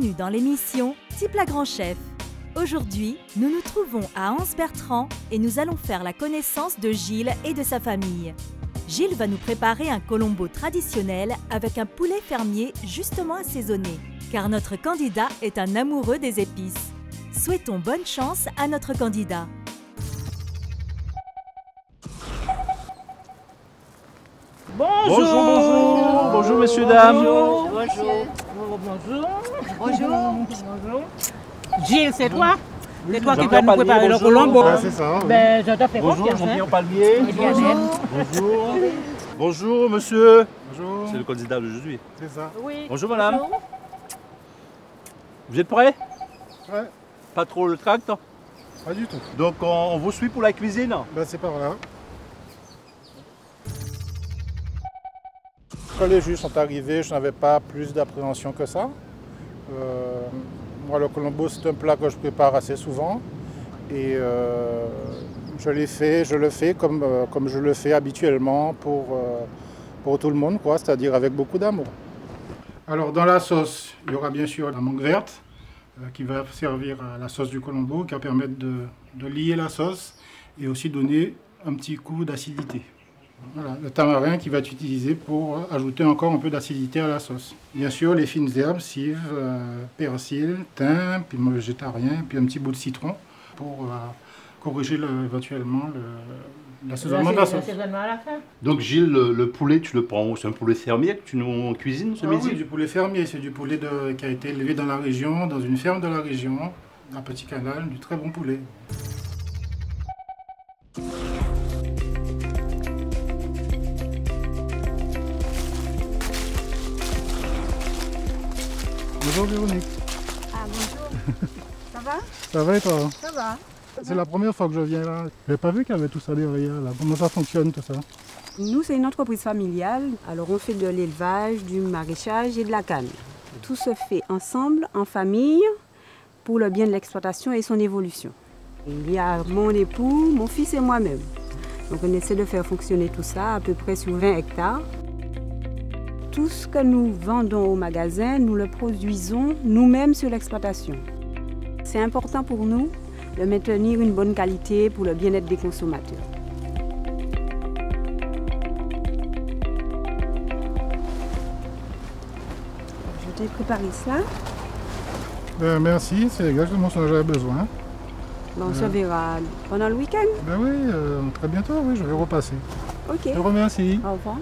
Bienvenue dans l'émission Type la Grand Chef. Aujourd'hui, nous nous trouvons à Anse-Bertrand et nous allons faire la connaissance de Gilles et de sa famille. Gilles va nous préparer un colombo traditionnel avec un poulet fermier justement assaisonné, car notre candidat est un amoureux des épices. Souhaitons bonne chance à notre candidat. Bonjour, bonjour messieurs, dames. Bonjour. Gilles, c'est toi? C'est toi qui vas nous préparer le colombo. C'est ça. Oui. Ben, je te fais Bonjour, confiance. Jean-Pierre Palmier. Bonjour. Bonjour monsieur. Bonjour. C'est le candidat d'aujourd'hui. C'est ça. Oui. Bonjour madame. Vous êtes prêts? Ouais. Pas trop le tract? Pas du tout. Donc on vous suit pour la cuisine? Ben, c'est par là. Quand les jus sont arrivés, je n'avais pas plus d'appréhension que ça. Moi, le colombo, c'est un plat que je prépare assez souvent. Et je le fais comme je le fais habituellement pour tout le monde, quoi, c'est-à-dire avec beaucoup d'amour. Alors, dans la sauce, il y aura bien sûr la mangue verte qui va servir à la sauce du colombo, qui va permettre de lier la sauce et aussi donner un petit coup d'acidité. Voilà, le tamarin qui va être utilisé pour ajouter encore un peu d'acidité à la sauce. Bien sûr, les fines herbes, cives, persil, thym, piment végétarien, puis un petit bout de citron pour corriger éventuellement l'assaisonnement de la sauce. L'assaisonnement à la fin. Donc Gilles, le poulet, tu le prends où? C'est un poulet fermier que tu nous cuisines ce midi? Oui, du poulet fermier, c'est du poulet qui a été élevé dans la région, dans une ferme de la région, à Petit Canal, du très bon poulet. Bonjour Véronique. Ah bonjour, ça va? Ça va et toi? Ça va. C'est la première fois que je viens là. Je n'avais pas vu qu'il y avait tout ça derrière là. Comment ça fonctionne tout ça? Nous, c'est une entreprise familiale. Alors, on fait de l'élevage, du maraîchage et de la canne. Tout se fait ensemble, en famille, pour le bien de l'exploitation et son évolution. Il y a mon époux, mon fils et moi-même. Donc, on essaie de faire fonctionner tout ça à peu près sur 20 hectares. Tout ce que nous vendons au magasin, nous le produisons nous-mêmes sur l'exploitation. C'est important pour nous de maintenir une bonne qualité pour le bien-être des consommateurs. Je t'ai préparé ça. Merci, c'est exactement ce dont j'avais besoin. On se verra pendant le week-end. Ben oui, très bientôt, oui, je vais repasser. Ok. Je te remercie. Au revoir.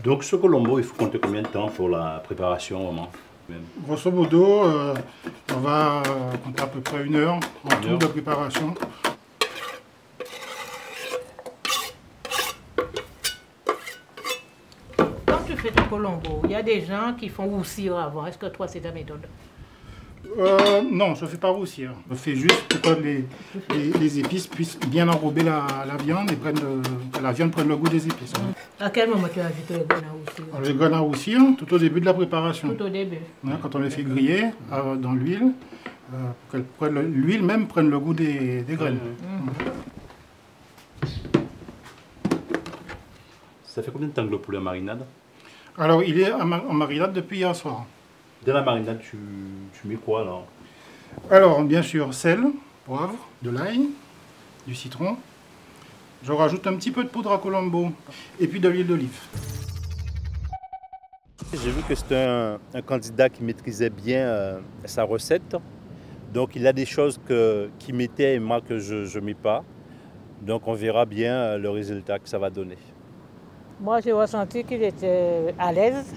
Donc ce colombo, il faut compter combien de temps pour la préparation vraiment? Grosso modo, on va compter à peu près 1 heure en tout de préparation. Quand tu fais ton colombo, il y a des gens qui font roussir avant. Est-ce que toi, c'est ta méthode? Non, je ne fais pas roussir. Je fais juste pour que les épices puissent bien enrober la viande et que la viande prenne le goût des épices. À quel moment tu ajoutes les graines à roussir? Alors, les graines à roussir tout au début de la préparation. Tout au début. Quand on les fait griller dans l'huile, pour que l'huile même prenne le goût des graines. Ça fait combien de temps que le poulet en marinade? Alors, il est en marinade depuis hier soir. Dans la marinade, tu mets quoi là? Alors, bien sûr, sel, poivre, de l'ail, du citron. Je rajoute un petit peu de poudre à colombo et puis de l'huile d'olive. J'ai vu que c'était un candidat qui maîtrisait bien sa recette. Donc il a des choses qu'il mettait et moi que je ne mets pas. Donc on verra bien le résultat que ça va donner. Moi, j'ai ressenti qu'il était à l'aise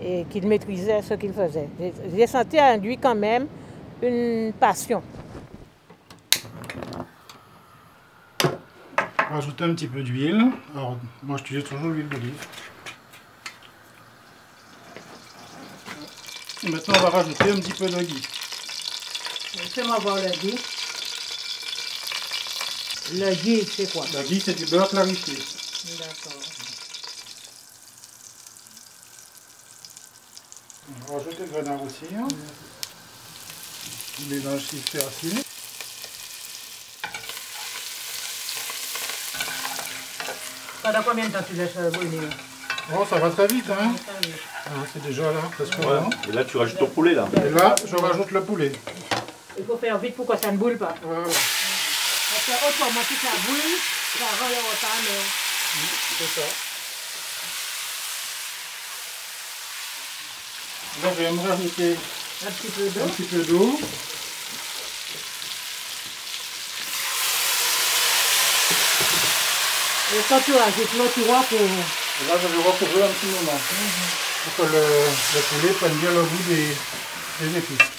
et qu'il maîtrisait ce qu'il faisait. J'ai senti en lui quand même une passion. Rajouter un petit peu d'huile. Alors, moi, j'utilise toujours l'huile d'olive. Et maintenant, on va rajouter un petit peu de ghee. Fais-moi voir le ghee. Le ghee, c'est quoi? Le ghee, c'est du beurre clarifié. D'accord. On va rajouter le grain à roussir. On mélange cive persil. Pendant combien de temps tu laisses brûler? Oh, ça va très vite, hein. Ah, c'est déjà là, presque bon. Et là, tu rajoutes ton poulet, là. Et là, je rajoute le poulet. Il faut faire vite pour que ça ne boule pas. Voilà. Parce que autrement, si ça boule, ça rend le repas, mais... C'est ça. Donc, je vais me rajouter Un petit peu d'eau. un petit peu d'eau. Et quand tu rajoutes l'eau, tu vois que... Et là, je vais recouvrir un petit moment pour que le poulet prenne bien le goût des épices.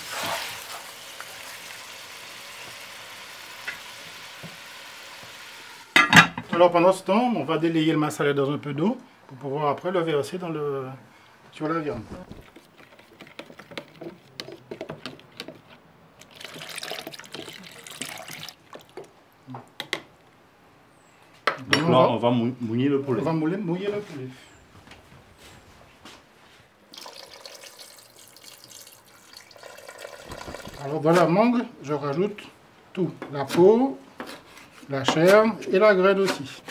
Alors pendant ce temps, on va délayer le masala dans un peu d'eau pour pouvoir après le verser sur la viande. Donc là, on va mouiller le poulet. On va mouiller le poulet. Alors dans la mangue, je rajoute tout. La peau, la chair et la graine aussi.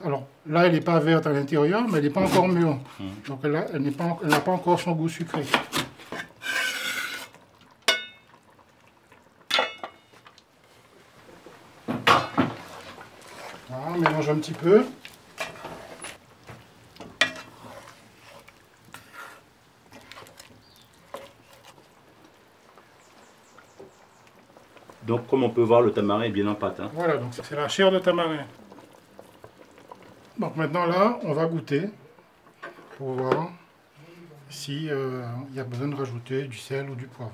Alors là, elle n'est pas verte à l'intérieur, mais elle n'est pas encore mûre. Donc là, elle n'a pas encore son goût sucré. Voilà, on mélange un petit peu. Donc, comme on peut voir, le tamarin est bien en pâte. Hein. Voilà, donc c'est la chair de tamarin. Donc maintenant là, on va goûter pour voir si il y a besoin de rajouter du sel ou du poivre.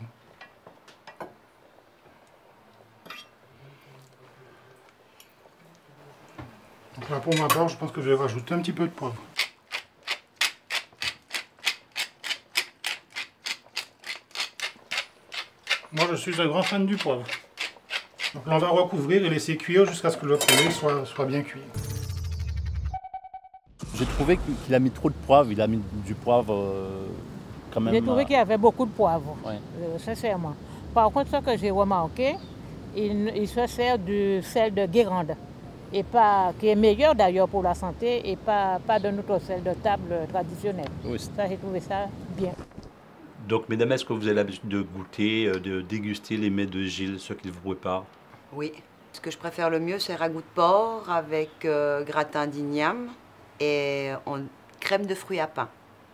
Donc là, pour ma part, je pense que je vais rajouter un petit peu de poivre. Moi, je suis un grand fan du poivre. Donc là, on va recouvrir et laisser cuire jusqu'à ce que le poulet soit bien cuit. J'ai trouvé qu'il a mis trop de poivre. Il a mis du poivre quand même. J'ai trouvé qu'il y avait beaucoup de poivre, Ouais. sincèrement. Par contre, ce que j'ai remarqué, il se sert du sel de Guérande, et pas, qui est meilleur d'ailleurs pour la santé, et pas de notre sel de table traditionnel. Oui. Ça, j'ai trouvé ça bien. Donc, mesdames, est-ce que vous avez l'habitude de goûter, de déguster les mets de Gilles, ceux qu'il vous prépare? Oui. Ce que je préfère le mieux, c'est ragoût de porc avec gratin d'igname et crème de fruits à pain.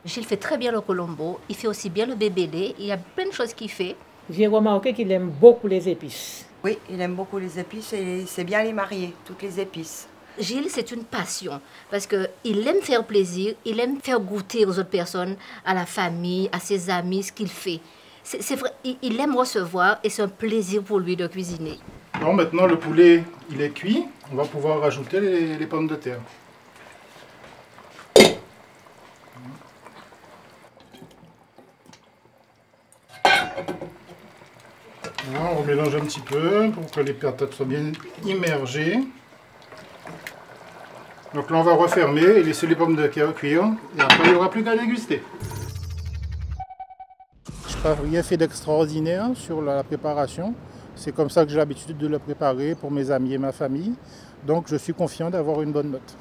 Gilles fait très bien le colombo, il fait aussi bien le bébélé, il y a plein de choses qu'il fait. J'ai remarqué qu'il aime beaucoup les épices. Oui, il aime beaucoup les épices et il sait bien les marier, toutes les épices. Gilles, c'est une passion parce qu'il aime faire plaisir, il aime faire goûter aux autres personnes, à la famille, à ses amis, ce qu'il fait. C'est vrai, il aime recevoir et c'est un plaisir pour lui de cuisiner. Alors maintenant, le poulet, il est cuit. On va pouvoir rajouter les pommes de terre. Voilà, on mélange un petit peu pour que les patates soient bien immergées. Donc là, on va refermer et laisser les pommes de terre cuire. Et après, il n'y aura plus qu'à déguster. Je n'ai rien fait d'extraordinaire sur la préparation. C'est comme ça que j'ai l'habitude de le préparer pour mes amis et ma famille. Donc, je suis confiant d'avoir une bonne note.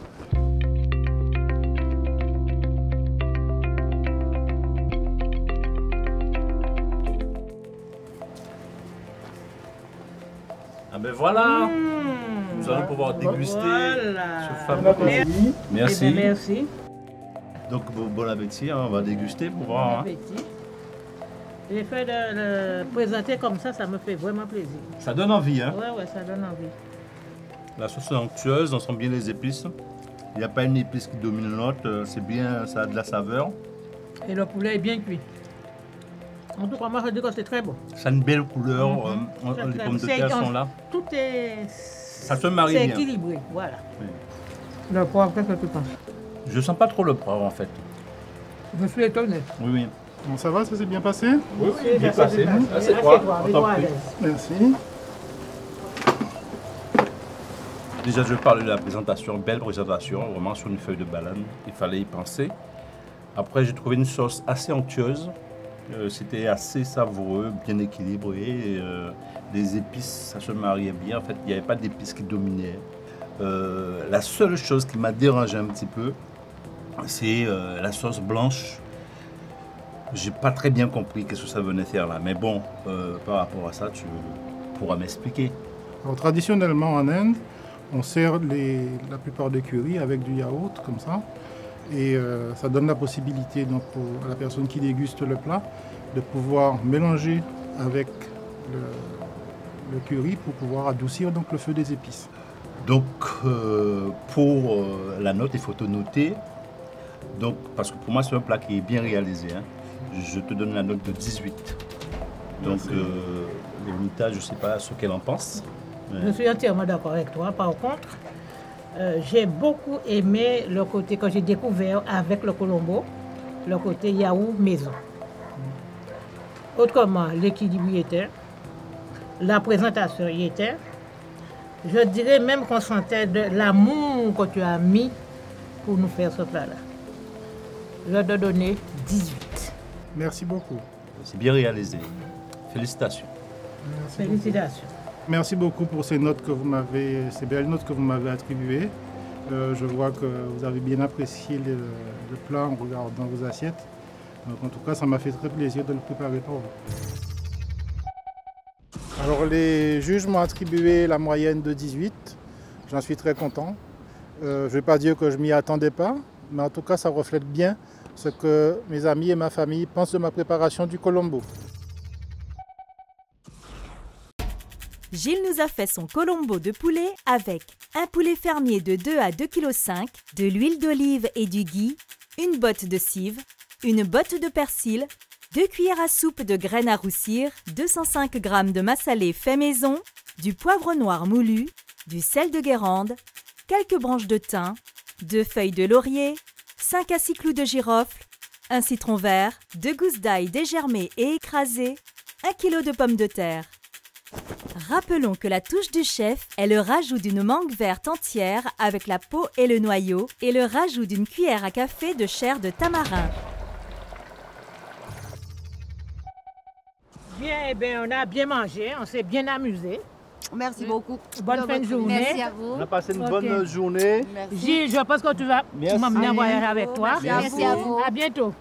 Ah ben voilà, nous allons pouvoir déguster ce fameux Merci. produit. Merci. Eh bien, merci. Donc bon appétit, hein, on va déguster pour voir. Bon Hein. appétit. Le fait de le présenter comme ça me fait vraiment plaisir. Ça donne envie. Hein. Ouais, ça donne envie. La sauce est onctueuse, on sent bien les épices. Il n'y a pas une épice qui domine l'autre, c'est bien, ça a de la saveur. Et le poulet est bien cuit. En tout cas, moi, je dis que c'est très bon. Ça a une belle couleur, les pommes de terre sont là. Tout est... Ça se marie C'est bien. équilibré, voilà. Oui. Le poivre, qu'est-ce que tu penses? Je sens pas trop le poivre en fait. Je suis étonné. Oui, oui. Bon, ça va, ça s'est bien passé? Oui, bien passé. Assieds-toi, On t'en prie. Merci. Déjà, je parle de la présentation, belle présentation, vraiment sur une feuille de banane. Il fallait y penser. Après, j'ai trouvé une sauce assez onctueuse. C'était assez savoureux, bien équilibré. Les épices, ça se mariait bien. En fait, il n'y avait pas d'épices qui dominaient. La seule chose qui m'a dérangé un petit peu, c'est la sauce blanche. J'ai pas très bien compris qu'est-ce que ça venait faire là. Mais bon, par rapport à ça, tu pourras m'expliquer. Alors, traditionnellement en Inde, on sert la plupart des currys avec du yaourt comme ça. Et ça donne la possibilité donc, à la personne qui déguste le plat de pouvoir mélanger avec le curry pour pouvoir adoucir donc, le feu des épices. Donc pour la note, il faut te noter. Donc, parce que pour moi, c'est un plat qui est bien réalisé. Hein. Je te donne la note de 18. Donc, Léonita, je ne sais pas ce qu'elle en pense. Je suis entièrement d'accord avec toi. Par contre, j'ai beaucoup aimé le côté que j'ai découvert avec le Colombo, le côté yaourt maison. Autrement, l'équilibre y était, la présentation y était. Je dirais même qu'on sentait de l'amour que tu as mis pour nous faire ce plat-là. Je vais te donner 18. Merci beaucoup. C'est bien réalisé. Félicitations. Merci Félicitations. beaucoup. Merci beaucoup pour ces belles notes que vous m'avez attribuées. Je vois que vous avez bien apprécié le plat en regardant vos assiettes. Donc, en tout cas, ça m'a fait très plaisir de le préparer pour vous. Alors, les juges m'ont attribué la moyenne de 18. J'en suis très content. Je ne vais pas dire que je ne m'y attendais pas, mais en tout cas, ça reflète bien ce que mes amis et ma famille pensent de ma préparation du Colombo. Gilles nous a fait son Colombo de poulet avec un poulet fermier de 2 à 2,5 kg, de l'huile d'olive et du ghee, une botte de cive, une botte de persil, 2 cuillères à soupe de graines à roussir, 205 g de massalé fait maison, du poivre noir moulu, du sel de Guérande, quelques branches de thym, 2 feuilles de laurier, 5 à 6 clous de girofle, un citron vert, 2 gousses d'ail dégermées et écrasées, 1 kg de pommes de terre. Rappelons que la touche du chef est le rajout d'une mangue verte entière avec la peau et le noyau et le rajout d'une cuillère à café de chair de tamarin. Bien, eh bien, on a bien mangé, on s'est bien amusé. Merci beaucoup. Bonne fin de journée. Merci à vous. On a passé une bonne journée. Gilles, je pense que tu vas m'emmener en voyage avec toi. Merci à vous. À bientôt.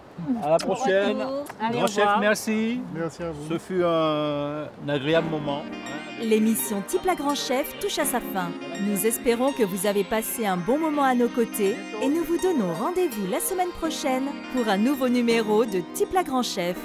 À la prochaine. Allez, Grand au chef, revoir. merci. Merci à vous. Ce fut un agréable moment. L'émission Type la Grand Chef touche à sa fin. Nous espérons que vous avez passé un bon moment à nos côtés et nous vous donnons rendez-vous la semaine prochaine pour un nouveau numéro de Type la Grand Chef.